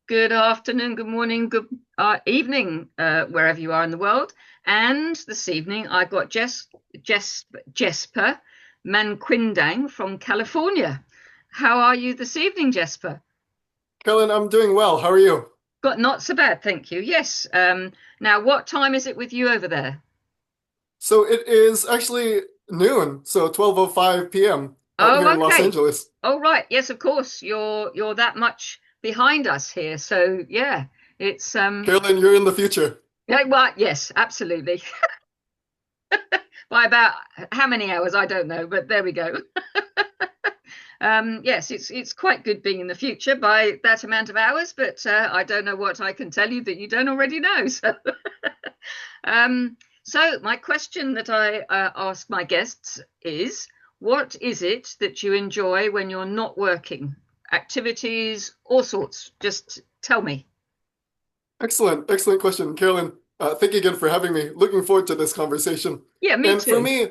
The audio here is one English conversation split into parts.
Good afternoon, good morning, good evening, wherever you are in the world. And this evening, I got Jesper Manquindang from California. How are you this evening, Jesper? Kellen, I'm doing well. How are you? Got not so bad, thank you. Yes. Now, what time is it with you over there? So it is actually noon, so 12:05 p.m. out here Oh, in Los okay. Angeles. Oh, right. Yes, of course. You're that much behind us here. So yeah, it's Carolyn, you're in the future. yeah, well, yes, absolutely. By about how many hours, I don't know, but there we go. Yes, it's quite good being in the future by that amount of hours, but I don't know what I can tell you that you don't already know. So my question that I ask my guests is, what is it that you enjoy when you're not working? Activities, all sorts. Just tell me. Excellent question, Carolyn. Thank you again for having me. Looking forward to this conversation. Yeah, me And for too. me,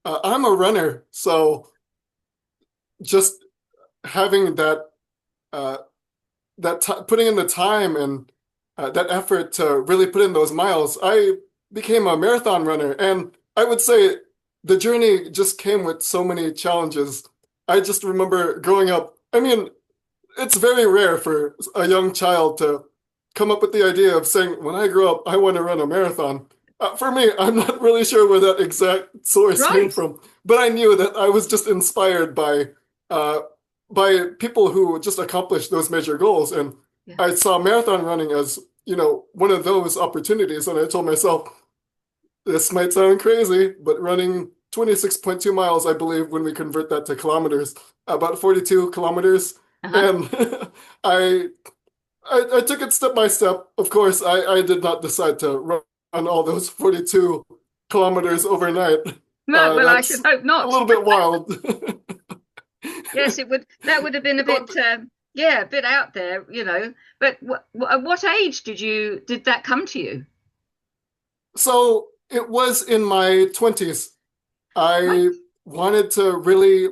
I'm a runner, so just having uh, that t putting in the time and that effort to really put in those miles, I became a marathon runner, and I would say the journey just came with so many challenges. I just remember growing up. I mean, it's very rare for a young child to come up with the idea of saying, "When I grow up, I want to run a marathon." For me, I'm not really sure where that exact source came Right. from, but I knew that I was just inspired uh, by people who just accomplished those major goals, and Yeah. I saw marathon running as, one of those opportunities, and I told myself, this might sound crazy, but running 26.2 miles, I believe, when we convert that to kilometers, about 42 kilometers. Uh-huh. And I, I took it step by step. Of course, I did not decide to run all those 42 kilometers overnight. No, well, I That's should hope a not. little bit wild. Yes, it would. That would have been a But bit, yeah, a bit out there. But at what age did that come to you? so it was in my 20s. Right. I wanted to really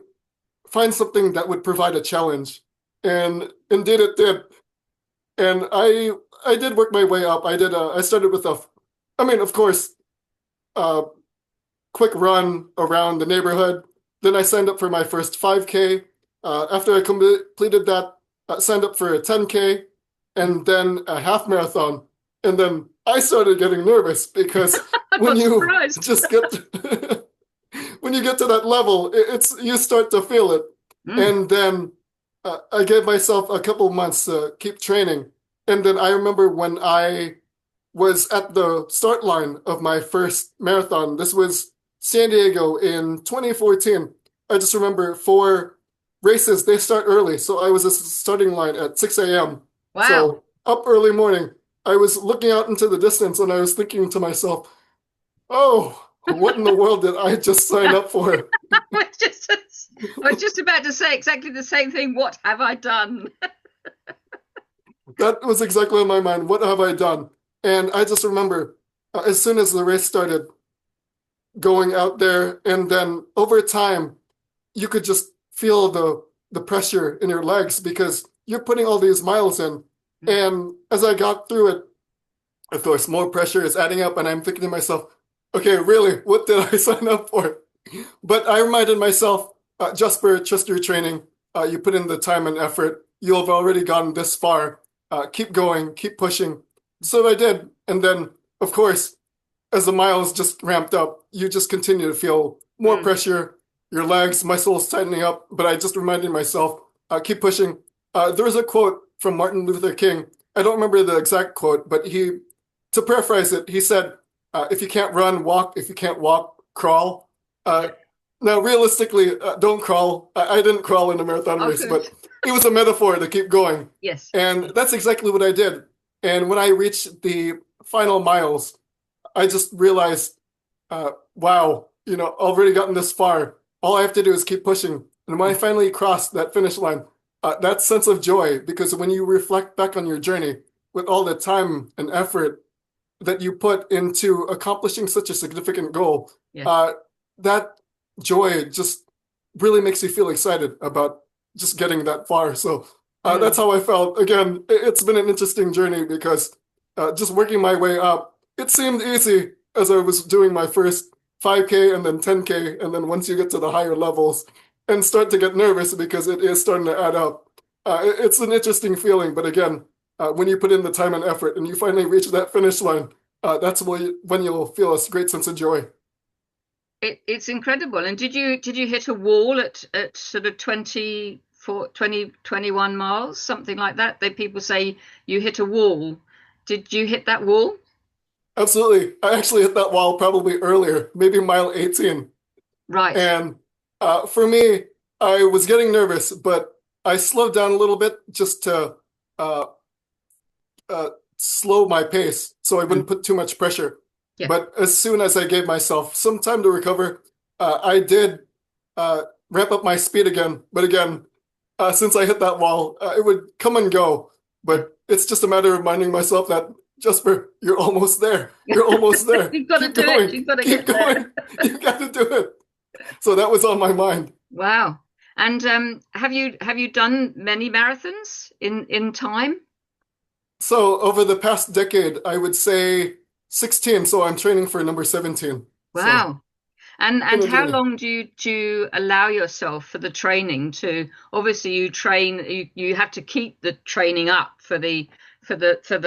find something that would provide a challenge. And indeed it did. And I did work my way up. I started with I mean, of course, a quick run around the neighborhood. Then I signed up for my first 5K. After I completed that, I signed up for a 10K and then a half marathon. And then I started getting nervous because I'm when not you surprised. just get when you get to that level, it's you start to feel it. Mm. And then I gave myself a couple months to keep training. And then I remember when I was at the start line of my first marathon. This was San Diego in 2014. I just remember for races, they start early. So I was at the starting line at 6 a.m. Wow. So up early morning. I was looking out into the distance and I was thinking to myself, oh, what in the world did I just sign up for? I was just, I was just about to say exactly the same thing. What have I done? That was exactly on my mind. What have I done? And I just remember as soon as the race started, going out there, and then over time, you could just feel the pressure in your legs because you're putting all these miles in. And as I got through it, of course, more pressure is adding up, and I'm thinking to myself, okay, really, what did I sign up for? But I reminded myself, Jessper, trust your training. You put in the time and effort. You'll have already gone this far. Keep going, keep pushing. So I did. And then, of course, as the miles just ramped up, you just continue to feel more Mm. pressure, your legs, muscles tightening up. But I just reminded myself, keep pushing. There was a quote from Martin Luther King. I don't remember the exact quote, but to paraphrase it, he said, if you can't run, walk. If you can't walk, crawl. Uh, Yeah. Now, realistically, don't crawl. I didn't crawl in a marathon Oh, race, good. but it was a metaphor to keep going. Yes. And that's exactly what I did. And when I reached the final miles, I just realized, wow, already gotten this far. All I have to do is keep pushing. And when I finally crossed that finish line, that sense of joy, because when you reflect back on your journey with all the time and effort that you put into accomplishing such a significant goal, Yeah. uh, that joy just really makes you feel excited about just getting that far. So That's Mm, how I felt. Again, it's been an interesting journey because just working my way up, it seemed easy as I was doing my first 5K and then 10K. And then once you get to the higher levels and start to get nervous because it is starting to add up, it's an interesting feeling. But again, when you put in the time and effort and you finally reach that finish line, that's when you'll feel a great sense of joy. it's incredible. And did you hit a wall at sort of 21 miles, something like that? They people say you hit a wall. Did you hit that wall? Absolutely. I actually hit that wall probably earlier, maybe mile 18. Right. And for me, I was getting nervous, but I slowed down a little bit just to uh, slow my pace so I Mm, wouldn't put too much pressure. yeah. But as soon as I gave myself some time to recover, I did ramp up my speed again. But again, since I hit that wall, it would come and go. Yeah. But it's just a matter of reminding myself that, Jesper, you're almost there. You're almost there. You've got to Keep do it. going. You've got to Keep get there. going. You got to do it. So that was on my mind. Wow. And have you done many marathons in time? So over the past decade, I would say 16. So I'm training for number 17. So Wow. And been a how journey. long do you allow yourself for the training to obviously you train you have to keep the training up for the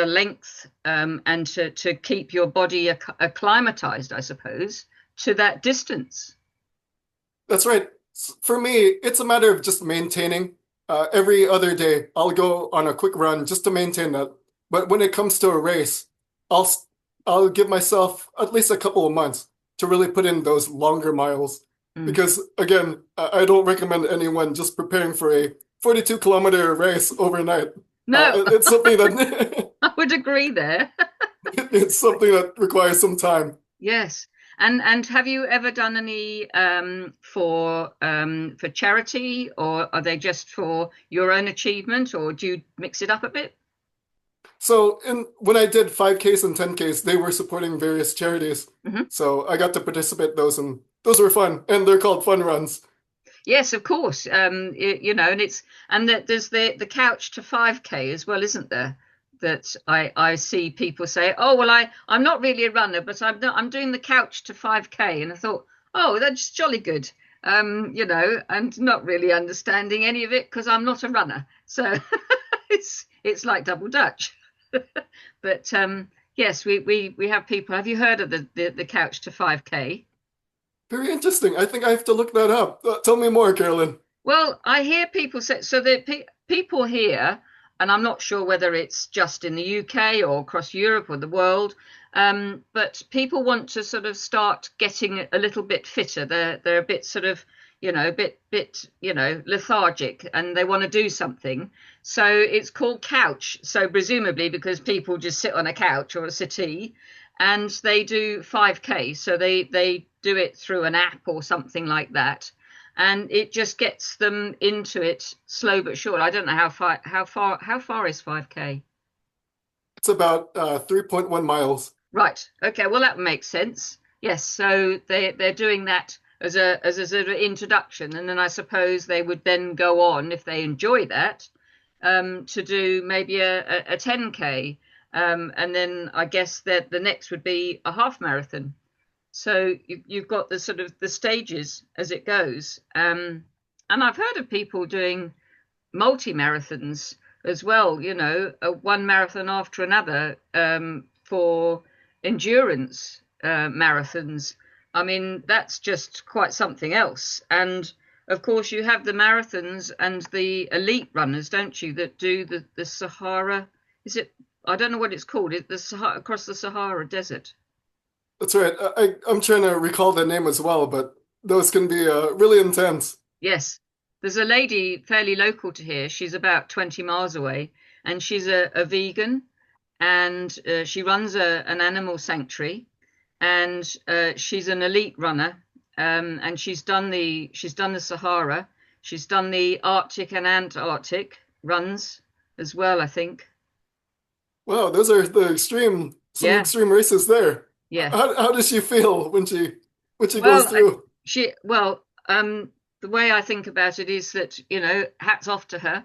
length and to keep your body acclimatized, I suppose, to that distance. That's right. For me, it's a matter of just maintaining. Every other day, I'll go on a quick run just to maintain that. But when it comes to a race, I'll I'll give myself at least a couple of months to really put in those longer miles. Mm. Because again, I don't recommend anyone just preparing for a 42-kilometer race overnight. No, It's something that I would agree there. it's something that requires some time. Yes. And have you ever done any for charity, or are they just for your own achievement, or do you mix it up a bit? So when I did 5Ks and 10Ks, they were supporting various charities. Hmm. So I got to participate in those and those were fun. And they're called fun runs. Yes, of course. And there's the couch to 5K as well, isn't there? That I see people say, oh well, I'm not really a runner, but I'm doing the couch to 5K, and I thought, oh, that's jolly good. And not really understanding any of it because I'm not a runner, so it's like double Dutch. But yes, we have people. Have you heard of the couch to 5K? Very interesting. I think I have to look that up. Tell me more, Carolyn. Well, I hear people say so. The people here, and I'm not sure whether it's just in the UK or across Europe or the world, but people want to sort of start getting a little bit fitter. They're a bit sort of, a bit lethargic, and they want to do something. So it's called couch. So presumably because people just sit on a couch or a settee, and they do 5K. So they do it through an app or something like that, and it just gets them into it slow but sure. I don't know how far is 5K? It's about 3.1 miles. Right. Okay. Well, that makes sense. Yes. So they're doing that as a sort of introduction, and then I suppose they would then go on if they enjoy that to do maybe a 10K, and then I guess that the next would be a half marathon. So you've got the sort of the stages as it goes. And I've heard of people doing multi marathons as well, one marathon after another for endurance marathons. I mean, that's just quite something else. And of course, you have the marathons and the elite runners, don't you, that do the Sahara? Is it? I don't know what it's called. The Sahara, across the Sahara Desert. That's right. I'm trying to recall the name as well, but those can be really intense. Yes. There's a lady fairly local to here. She's about 20 miles away, and she's a vegan, and she runs an animal sanctuary, and she's an elite runner, and she's done the Sahara, she's done the Arctic and Antarctic runs as well, I think. Wow, those are some Yeah, extreme races there. yeah. How does she feel when she goes Well, through? the way I think about it is that, hats off to her.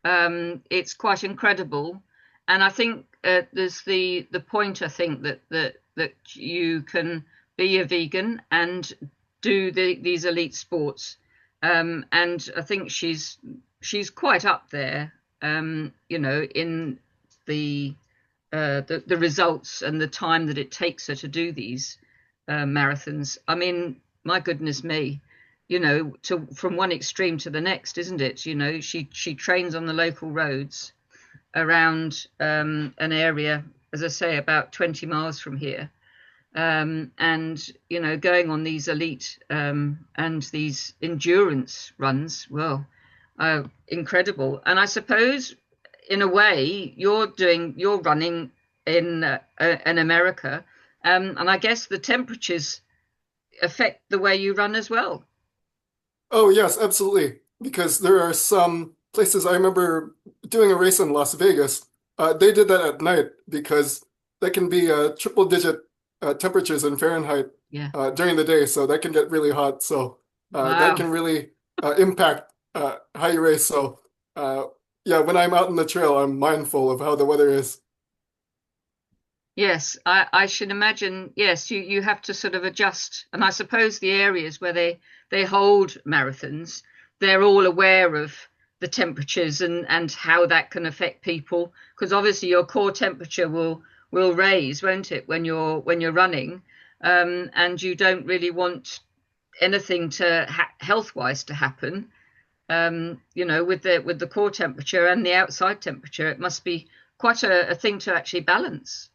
It's quite incredible, and I think there's the point. I think that you can be a vegan and do these elite sports, and I think she's quite up there, in the the results and the time that it takes her to do these marathons. I mean, my goodness me, to from one extreme to the next, isn't it? She trains on the local roads around an area, as I say, about 20 miles from here. And going on these elite and these endurance runs, well, incredible. And I suppose, in a way, you're running in America, and I guess the temperatures affect the way you run as well. Oh, yes, absolutely. Because there are some places I remember doing a race in Las Vegas. They did that at night because that can be triple digit temperatures in Fahrenheit Yeah. during the day. So that can get really hot. So that Wow. can really impact how you race. So uh, yeah, when I'm out on the trail, I'm mindful of how the weather is. Yes, I should imagine. Yes, you have to sort of adjust. And I suppose the areas where they hold marathons, they're all aware of the temperatures and how that can affect people. Because obviously your core temperature will raise, won't it, when you're running, and you don't really want anything to health wise to happen. With the core temperature and the outside temperature, it must be quite a thing to actually balance.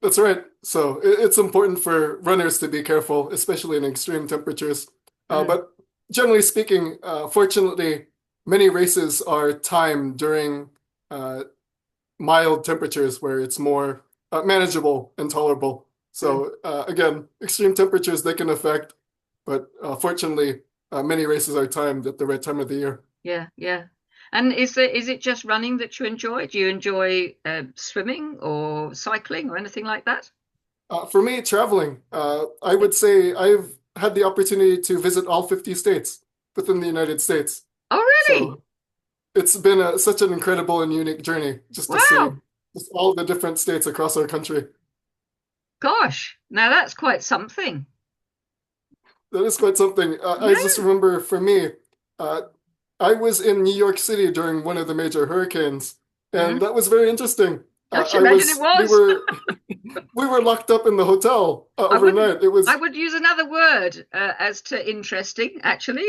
That's right. So it's important for runners to be careful, especially in extreme temperatures. Mm. But generally speaking, fortunately, many races are timed during uh, mild temperatures where it's more manageable and tolerable. Mm. So again, extreme temperatures they can affect, but fortunately, many races are timed at the right time of the year. Yeah, yeah. And is it just running that you enjoy? Do you enjoy swimming or cycling or anything like that? For me, traveling, I Yeah. would say I've had the opportunity to visit all 50 states within the United States. Oh, really? So it's been such an incredible and unique journey just to see Wow. just all the different states across our country. Gosh. Now that's quite something. That is quite something. I just Yeah. remember for me, uh, I was in New York City during one of the major hurricanes, and Mm. that was very interesting. I should imagine it We was. were, we were locked up in the hotel I wouldn't. overnight. It I was, would use another word as to interesting, actually.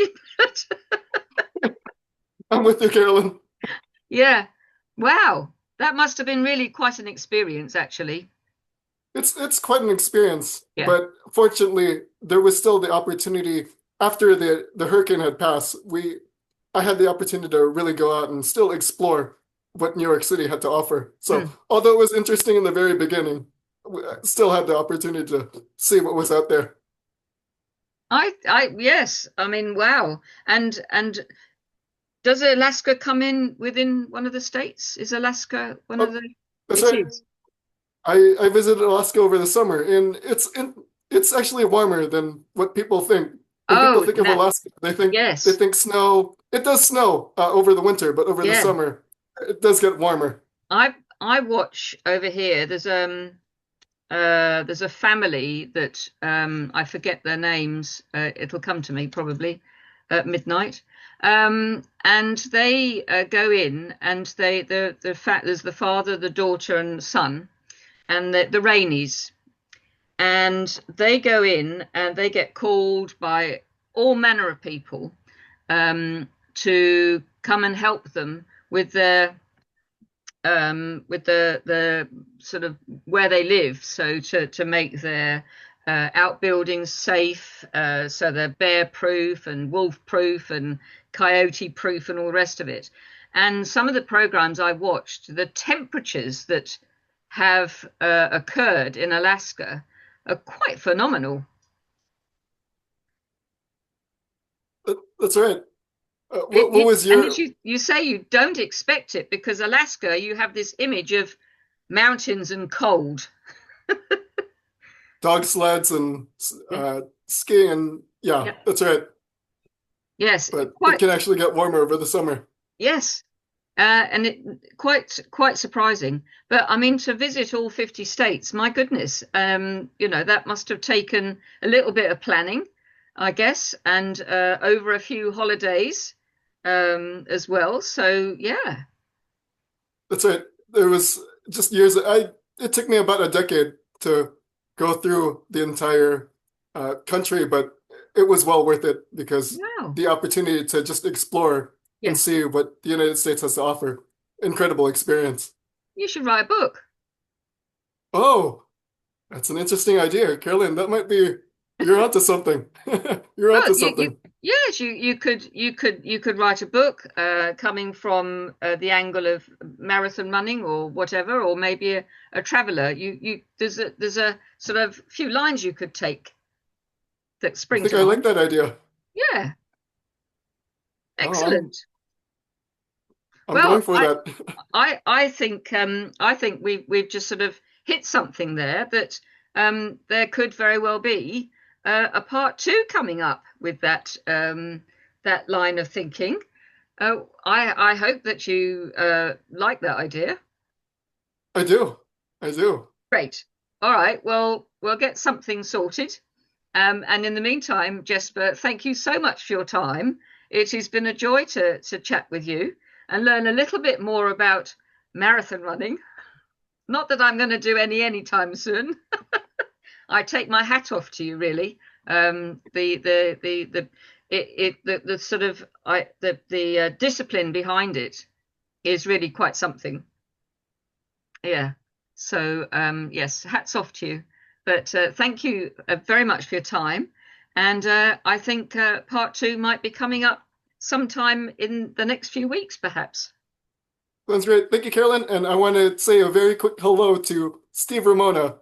I'm with you, Carolyn. Yeah. Wow. That must have been really quite an experience, actually. It's quite an experience, Yeah. but fortunately, there was still the opportunity after the hurricane had passed. I had the opportunity to really go out and still explore what New York City had to offer. So, Mm. although it was interesting in the very beginning, I still had the opportunity to see what was out there. Yes. I mean, wow. And does Alaska come in within one of the states? Is Alaska one of Oh, the? that's It right. is. I visited Alaska over the summer, and it's actually warmer than what people think. When people Oh, think of no. Alaska, they Yes. think snow. It does snow over the winter, but over the Yeah. summer, it does get warmer. I watch over here. There's a family that I forget their names. It'll come to me probably at midnight. And they go in and the fact there's the father, the daughter, and son, and the Rainies, and they go in and they get called by all manner of people to come and help them with the sort of where they live, so to make their outbuildings safe, so they're bear proof and wolf proof and coyote proof and all the rest of it. And some of the programs I watched, the temperatures that have occurred in Alaska are quite phenomenal. That's right. What It was and as your you say, you don't expect it because Alaska, you have this image of mountains and cold. dog sleds and Yeah. skiing? And yeah, Yeah. that's right. Yes, But it quite. can actually get warmer over the summer. Yes, and it quite surprising. But I mean, to visit all 50 states, my goodness, that must have taken a little bit of planning, I guess, and over a few holidays as well. So yeah, That's right. There was just years. It took me about a decade to go through the entire country, but it was well worth it because wow, the opportunity to just explore and yes, see what the United States has to offer. Incredible experience. you should write a book. Oh, that's an interesting idea, Carolyn. That might be, you're onto something. You're Well, onto you something. yes, you could write a book coming from the angle of marathon running or whatever, or maybe a traveler. You there's a sort of few lines you could take that I spring think to I like mind. that idea. Yeah, Oh, I'm excellent. I'm going Well, for I that. I think we've just sort of hit something there that there could very well be a part two coming up with that line of thinking. I hope that you like that idea. I do. I do. Great. All right. Well, we'll get something sorted. And in the meantime, Jesper, thank you so much for your time. It has been a joy to chat with you and learn a little bit more about marathon running. Not that I'm going to do any anytime soon. I take my hat off to you, really. The sort of the discipline behind it is really quite something. Yeah. So yes, hats off to you. But thank you very much for your time. And I think part two might be coming up sometime in the next few weeks, perhaps. Sounds great. Thank you, Carolyn. And I want to say a very quick hello to Steve Ramona.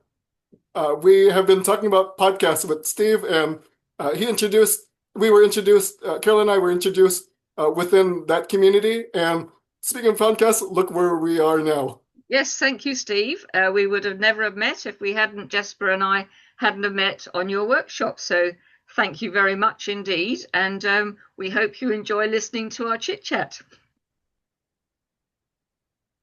We have been talking about podcasts with Steve, and we were introduced, Carolyn and I were introduced within that community. And speaking of podcasts, look where we are now. Yes, thank you, Steve. We would have never have met if we hadn't, Jesper and I hadn't have met on your workshop. So thank you very much indeed. And we hope you enjoy listening to our chit chat.